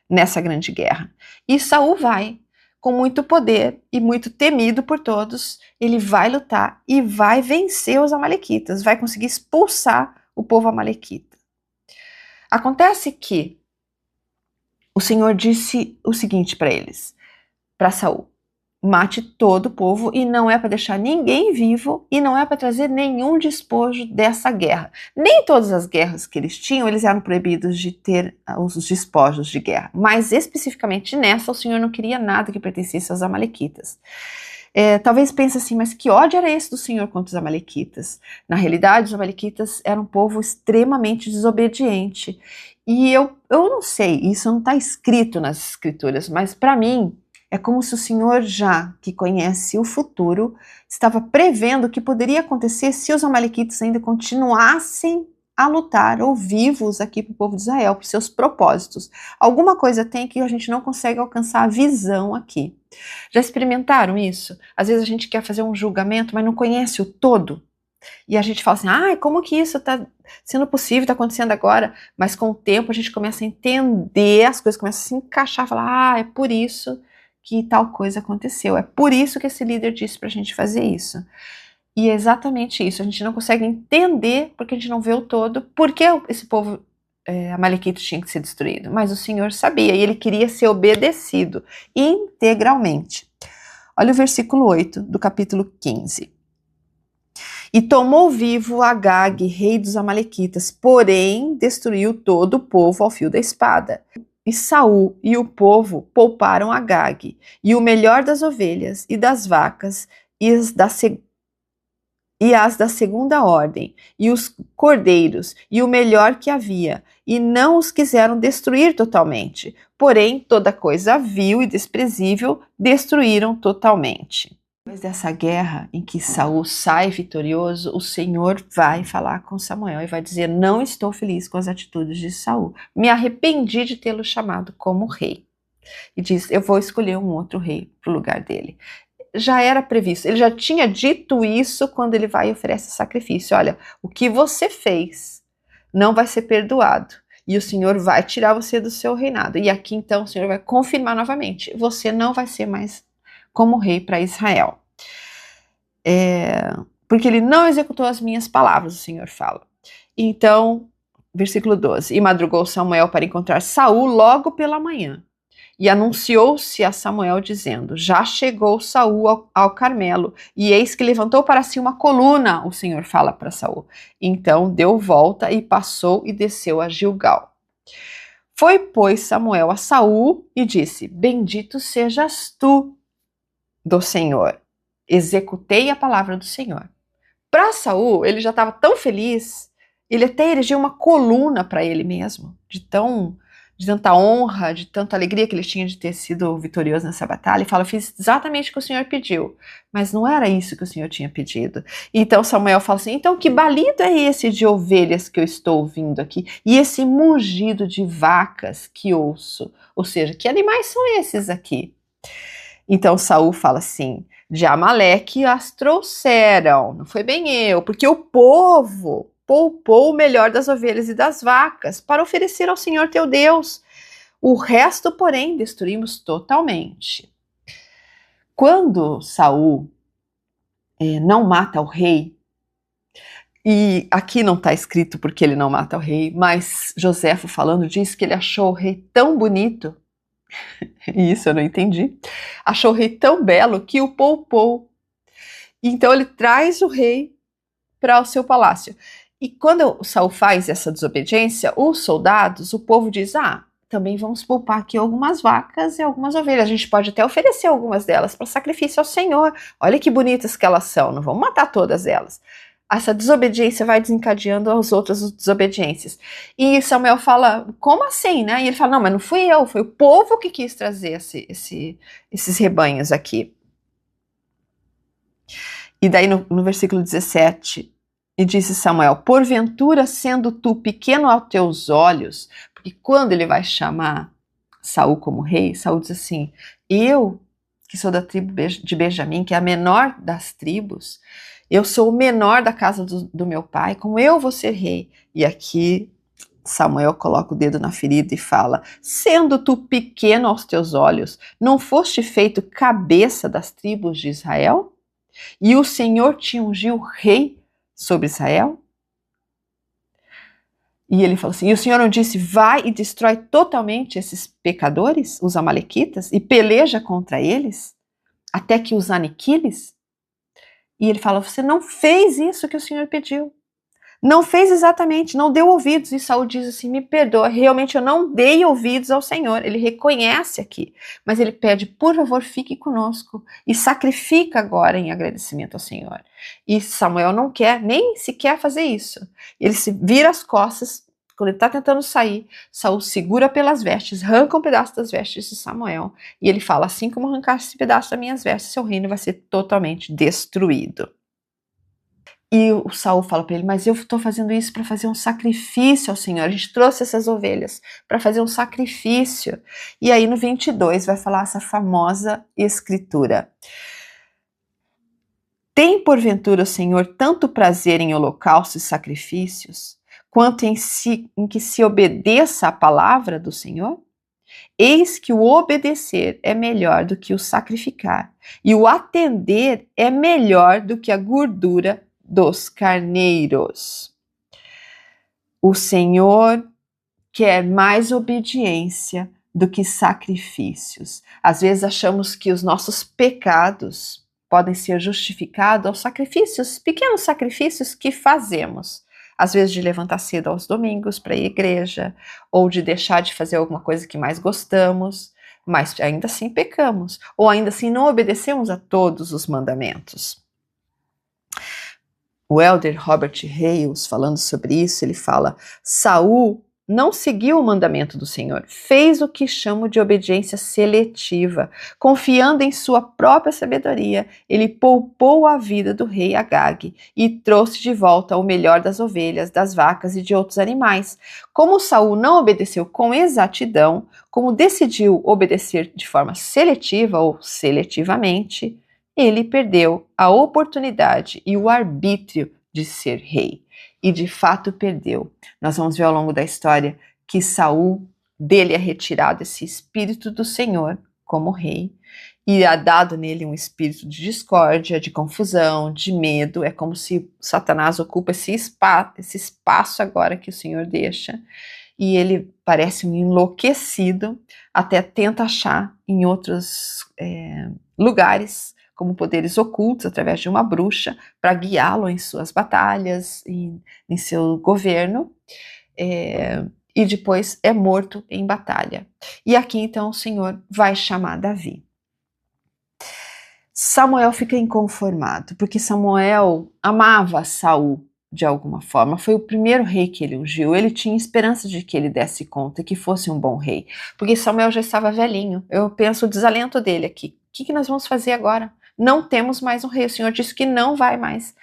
nessa grande guerra. E Saul vai, com muito poder e muito temido por todos, ele vai lutar e vai vencer os amalequitas, vai conseguir expulsar o povo amalequita. Acontece que o Senhor disse o seguinte para eles, para Saul: mate todo o povo e não é para deixar ninguém vivo e não é para trazer nenhum despojo dessa guerra. Nem todas as guerras que eles tinham, eles eram proibidos de ter os despojos de guerra, mas especificamente nessa o Senhor não queria nada que pertencesse aos amalequitas. Talvez pense assim, mas que ódio era esse do Senhor contra os amalequitas? Na realidade, os amalequitas eram um povo extremamente desobediente. E eu não sei, isso não está escrito nas escrituras, mas para mim, é como se o Senhor, já que conhece o futuro, estava prevendo o que poderia acontecer se os amalequitas ainda continuassem a lutar ou vivos aqui para o povo de Israel, para os seus propósitos. Alguma coisa tem que a gente não consegue alcançar a visão aqui. Já experimentaram isso? Às vezes a gente quer fazer um julgamento, mas não conhece o todo. E a gente fala assim, como que isso está sendo possível, está acontecendo agora? Mas com o tempo a gente começa a entender, as coisas começam a se encaixar, falar, é por isso que tal coisa aconteceu, é por isso que esse líder disse para a gente fazer isso. E é exatamente isso, a gente não consegue entender porque a gente não vê o todo, porque esse povo amalequita tinha que ser destruído, mas o Senhor sabia e ele queria ser obedecido integralmente. Olha o versículo 8 do capítulo 15. E tomou vivo Agag, rei dos amalequitas, porém destruiu todo o povo ao fio da espada. E Saul e o povo pouparam Agag, e o melhor das ovelhas e das vacas, e as da segunda ordem, e os cordeiros, e o melhor que havia, e não os quiseram destruir totalmente. Porém, toda coisa vil e desprezível destruíram totalmente. Depois dessa guerra em que Saul sai vitorioso, o Senhor vai falar com Samuel e vai dizer: não estou feliz com as atitudes de Saul, me arrependi de tê-lo chamado como rei. E diz: eu vou escolher um outro rei para o lugar dele. Já era previsto, ele já tinha dito isso quando ele vai e oferece sacrifício. Olha, o que você fez não vai ser perdoado. E o Senhor vai tirar você do seu reinado. E aqui então o Senhor vai confirmar novamente: você não vai ser mais como rei para Israel. Porque ele não executou as minhas palavras, o Senhor fala. Então, versículo 12. E madrugou Samuel para encontrar Saul logo pela manhã. E anunciou-se a Samuel dizendo: já chegou Saul ao Carmelo, e eis que levantou para si uma coluna, o Senhor fala para Saul. Então deu volta e passou e desceu a Gilgal. Foi, pois, Samuel a Saul e disse: bendito sejas tu do Senhor, executei a palavra do Senhor. Para Saul, ele já estava tão feliz, ele até erigiu uma coluna para ele mesmo, de tanta honra, de tanta alegria que ele tinha de ter sido vitorioso nessa batalha. E fala: fiz exatamente o que o Senhor pediu, mas não era isso que o Senhor tinha pedido. Então Samuel fala assim: então que balido é esse de ovelhas que eu estou ouvindo aqui? E esse mugido de vacas que ouço? Ou seja, que animais são esses aqui? Então Saul fala assim: de Amaleque as trouxeram, não foi bem eu, porque o povo poupou o melhor das ovelhas e das vacas para oferecer ao Senhor teu Deus. O resto, porém, destruímos totalmente. Quando Saul não mata o rei, e aqui não está escrito porque ele não mata o rei, mas Joséfo falando diz que ele achou o rei tão bonito, e isso eu não entendi, achou o rei tão belo que o poupou. Então ele traz o rei para o seu palácio. E quando Saul faz essa desobediência, os soldados, o povo diz: também vamos poupar aqui algumas vacas e algumas ovelhas. A gente pode até oferecer algumas delas para sacrifício ao Senhor. Olha que bonitas que elas são, não vamos matar todas elas. Essa desobediência vai desencadeando as outras desobediências. E Samuel fala: como assim, né? E ele fala: não, mas não fui eu, foi o povo que quis trazer esses rebanhos aqui. E daí no versículo 17, e disse Samuel: porventura sendo tu pequeno aos teus olhos, porque quando ele vai chamar Saul como rei, Saul diz assim: eu, que sou da tribo de Benjamim, que é a menor das tribos, eu sou o menor da casa do meu pai, como eu vou ser rei? E aqui Samuel coloca o dedo na ferida e fala: sendo tu pequeno aos teus olhos, não foste feito cabeça das tribos de Israel? E o Senhor te ungiu rei sobre Israel? E ele falou assim: e o Senhor não disse: vai e destrói totalmente esses pecadores, os amalequitas, e peleja contra eles, até que os aniquiles? E ele fala: você não fez isso que o Senhor pediu. Não fez exatamente, não deu ouvidos. E Saul diz assim: me perdoa, realmente eu não dei ouvidos ao Senhor. Ele reconhece aqui, mas ele pede: por favor, fique conosco e sacrifica agora em agradecimento ao Senhor. E Samuel não quer nem sequer fazer isso. Ele se vira as costas. Quando ele está tentando sair, Saul segura pelas vestes, arranca um pedaço das vestes de Samuel, e ele fala: assim como arrancar esse pedaço das minhas vestes, seu reino vai ser totalmente destruído. E o Saul fala para ele, mas eu estou fazendo isso para fazer um sacrifício ao Senhor. A gente trouxe essas ovelhas para fazer um sacrifício. E aí no 22 vai falar essa famosa escritura. Tem porventura o Senhor tanto prazer em holocaustos e sacrifícios, quanto em que se obedeça à palavra do Senhor? Eis que o obedecer é melhor do que o sacrificar, e o atender é melhor do que a gordura dos carneiros. O Senhor quer mais obediência do que sacrifícios. Às vezes achamos que os nossos pecados podem ser justificados aos sacrifícios, pequenos sacrifícios que fazemos. Às vezes de levantar cedo aos domingos para ir à igreja, ou de deixar de fazer alguma coisa que mais gostamos, mas ainda assim pecamos, ou ainda assim não obedecemos a todos os mandamentos. O elder Robert Hales, falando sobre isso, ele fala: Saul não seguiu o mandamento do Senhor, fez o que chamo de obediência seletiva. Confiando em sua própria sabedoria, ele poupou a vida do rei Agag e trouxe de volta o melhor das ovelhas, das vacas e de outros animais. Como Saul não obedeceu com exatidão, como decidiu obedecer de forma seletiva ou seletivamente, ele perdeu a oportunidade e o arbítrio de ser rei. E de fato perdeu. Nós vamos ver ao longo da história que Saul, dele é retirado esse espírito do Senhor como rei, e é dado nele um espírito de discórdia, de confusão, de medo. É como se Satanás ocupa esse espaço agora que o Senhor deixa, e ele parece um enlouquecido, até tenta achar em outros lugares como poderes ocultos através de uma bruxa para guiá-lo em suas batalhas, em seu governo, e depois é morto em batalha. E aqui então o Senhor vai chamar Davi. Samuel fica inconformado, porque Samuel amava Saul de alguma forma. Foi o primeiro rei que ele ungiu. Ele tinha esperança de que ele desse conta e que fosse um bom rei, porque Samuel já estava velhinho. Eu penso o desalento dele aqui. O que nós vamos fazer agora? Não temos mais um rei. O Senhor disse que não vai mais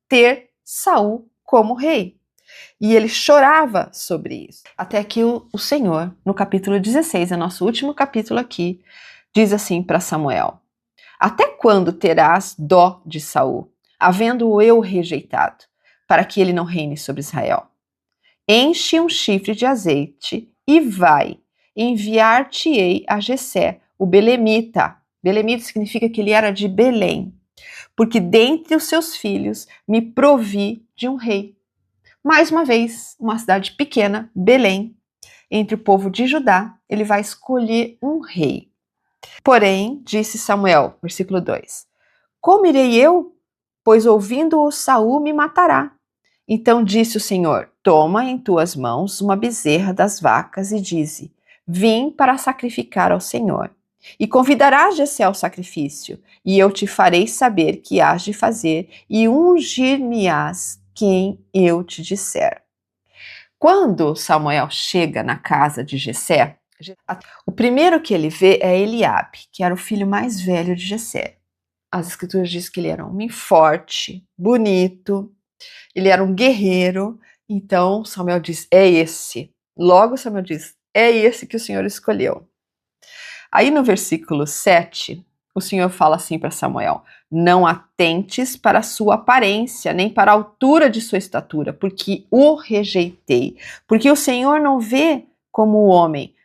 ter Saul como rei. E ele chorava sobre isso. Até que o Senhor, no capítulo 16, é nosso último capítulo aqui, diz assim para Samuel: até quando terás dó de Saul, havendo-o eu rejeitado, para que ele não reine sobre Israel? Enche um chifre de azeite e vai, enviar-te-ei a Jessé, o belemita. Belemita significa que ele era de Belém, porque dentre os seus filhos me provi de um rei. Mais uma vez, uma cidade pequena, Belém, entre o povo de Judá, ele vai escolher um rei. Porém, disse Samuel, versículo 2, como irei eu? Pois ouvindo-o Saul me matará. Então disse o Senhor, toma em tuas mãos uma bezerra das vacas e dize, vim para sacrificar ao Senhor. E convidarás Jessé ao sacrifício, e eu te farei saber que hás de fazer, e ungir-me-ás quem eu te disser. Quando Samuel chega na casa de Jessé, o primeiro que ele vê é Eliabe, que era o filho mais velho de Jessé. As escrituras dizem que ele era um homem forte, bonito, ele era um guerreiro. Então Samuel diz, é esse. Logo Samuel diz, é esse que o Senhor escolheu. Aí no versículo 7, o Senhor fala assim para Samuel, não atentes para a sua aparência, nem para a altura de sua estatura, porque o rejeitei. Porque o Senhor não vê como o homem,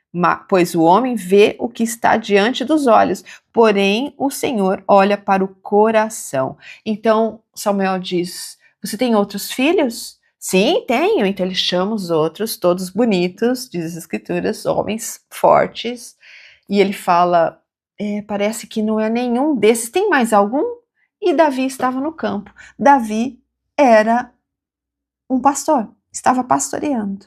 pois o homem vê o que está diante dos olhos, porém o Senhor olha para o coração. Então Samuel diz, você tem outros filhos? Sim, tenho. Então ele chama os outros, todos bonitos, diz as escrituras, homens fortes, e ele fala, parece que não é nenhum desses, tem mais algum? E Davi estava no campo. Davi era um pastor, estava pastoreando.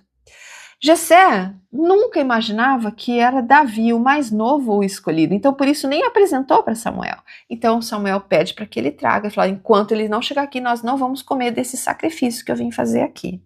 Jessé nunca imaginava que era Davi, o mais novo, o escolhido, então por isso nem apresentou para Samuel. Então Samuel pede para que ele traga, e fala, enquanto ele não chegar aqui, nós não vamos comer desse sacrifício que eu vim fazer aqui.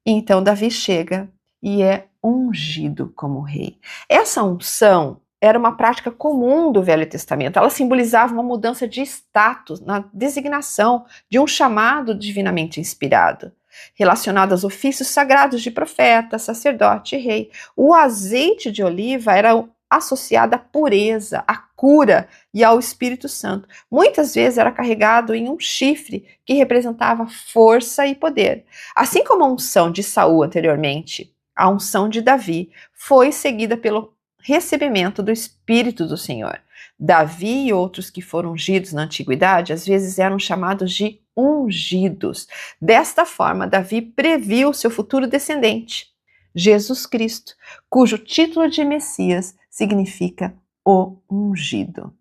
Então Davi chega e é ungido como rei. Essa unção era uma prática comum do Velho Testamento. Ela simbolizava uma mudança de status na designação de um chamado divinamente inspirado, relacionado aos ofícios sagrados de profeta, sacerdote e rei. O azeite de oliva era associado à pureza, à cura e ao Espírito Santo. Muitas vezes era carregado em um chifre que representava força e poder. Assim como a unção de Saul anteriormente, a unção de Davi foi seguida pelo recebimento do Espírito do Senhor. Davi e outros que foram ungidos na antiguidade, às vezes eram chamados de ungidos. Desta forma, Davi previu seu futuro descendente, Jesus Cristo, cujo título de Messias significa o ungido.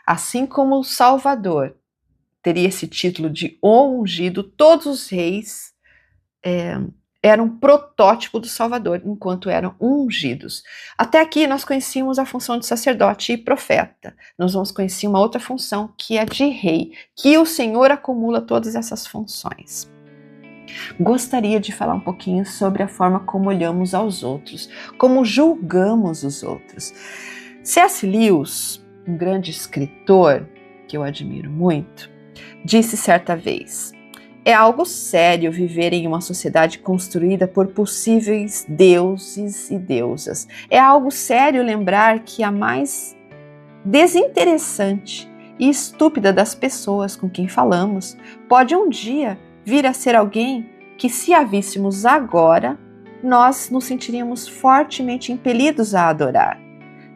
Assim como o Salvador teria esse título de o ungido, todos os reis eram um protótipo do Salvador, enquanto eram ungidos. Até aqui nós conhecíamos a função de sacerdote e profeta. Nós vamos conhecer uma outra função, que é de rei, que o Senhor acumula todas essas funções. Gostaria de falar um pouquinho sobre a forma como olhamos aos outros, como julgamos os outros. C.S. Lewis, um grande escritor que eu admiro muito, disse certa vez: é algo sério viver em uma sociedade construída por possíveis deuses e deusas. É algo sério lembrar que a mais desinteressante e estúpida das pessoas com quem falamos pode um dia vir a ser alguém que, se a víssemos agora, nós nos sentiríamos fortemente impelidos a adorar.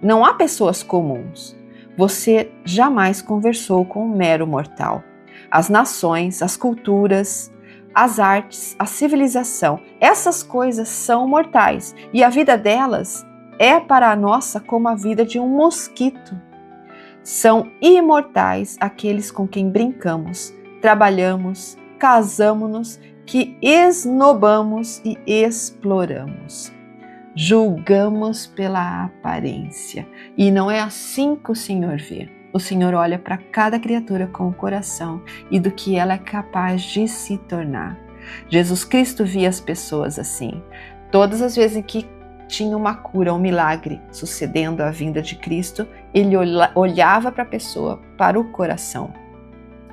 Não há pessoas comuns. Você jamais conversou com um mero mortal. As nações, as culturas, as artes, a civilização, essas coisas são mortais e a vida delas é para a nossa como a vida de um mosquito. São imortais aqueles com quem brincamos, trabalhamos, casamo-nos, que esnobamos e exploramos. Julgamos pela aparência e não é assim que o Senhor vê. O Senhor olha para cada criatura com o coração e do que ela é capaz de se tornar. Jesus Cristo via as pessoas assim. Todas as vezes em que tinha uma cura, um milagre sucedendo à vinda de Cristo, ele olhava para a pessoa, para o coração.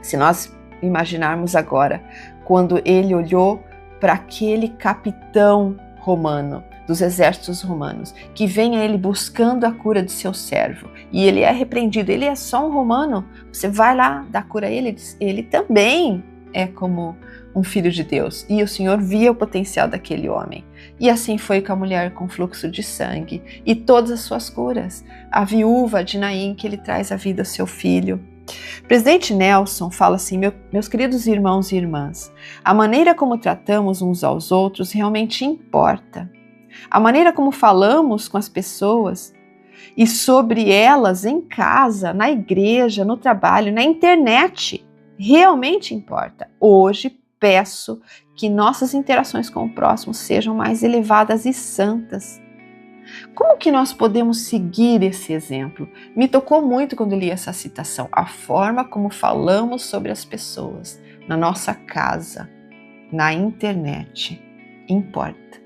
Se nós imaginarmos agora, quando ele olhou para aquele capitão romano, dos exércitos romanos, que vem a ele buscando a cura de seu servo, e ele é repreendido, ele é só um romano, você vai lá dar cura a ele, ele também é como um filho de Deus, e o Senhor via o potencial daquele homem. E assim foi com a mulher com fluxo de sangue, e todas as suas curas, a viúva de Naim, que ele traz à vida seu filho. Presidente Nelson fala assim: meus queridos irmãos e irmãs, a maneira como tratamos uns aos outros realmente importa. A maneira como falamos com as pessoas e sobre elas em casa, na igreja, no trabalho, na internet, realmente importa. Hoje peço que nossas interações com o próximo sejam mais elevadas e santas. Como que nós podemos seguir esse exemplo? Me tocou muito quando li essa citação. A forma como falamos sobre as pessoas, na nossa casa, na internet, importa.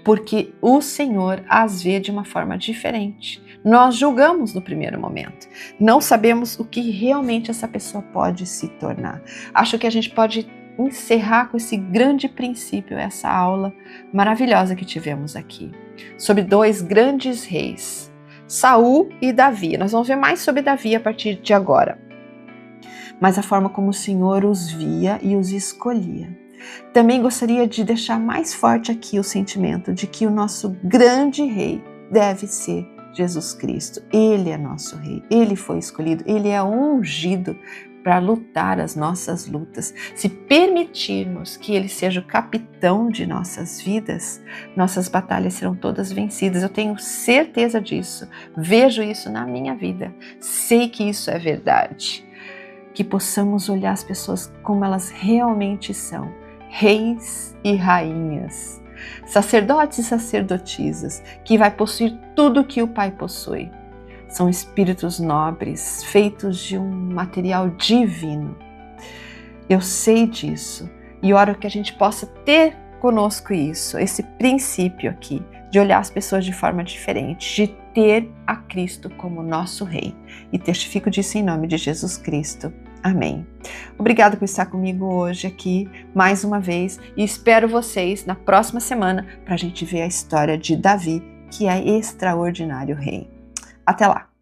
Porque o Senhor as vê de uma forma diferente. Nós julgamos no primeiro momento. Não sabemos o que realmente essa pessoa pode se tornar. Acho que a gente pode encerrar com esse grande princípio, essa aula maravilhosa que tivemos aqui, sobre dois grandes reis, Saul e Davi. Nós vamos ver mais sobre Davi a partir de agora. Mas a forma como o Senhor os via e os escolhia. Também gostaria de deixar mais forte aqui o sentimento de que o nosso grande rei deve ser Jesus Cristo. Ele é nosso rei, ele foi escolhido, ele é ungido para lutar as nossas lutas. Se permitirmos que ele seja o capitão de nossas vidas, nossas batalhas serão todas vencidas. Eu tenho certeza disso, vejo isso na minha vida, sei que isso é verdade. Que possamos olhar as pessoas como elas realmente são, reis e rainhas, sacerdotes e sacerdotisas, que vai possuir tudo que o Pai possui. São espíritos nobres, feitos de um material divino. Eu sei disso e oro que a gente possa ter conosco isso, esse princípio aqui, de olhar as pessoas de forma diferente, de ter a Cristo como nosso Rei. E testifico disso em nome de Jesus Cristo. Amém. Obrigada por estar comigo hoje aqui, mais uma vez, e espero vocês na próxima semana para a gente ver a história de Davi, que é extraordinário rei. Até lá!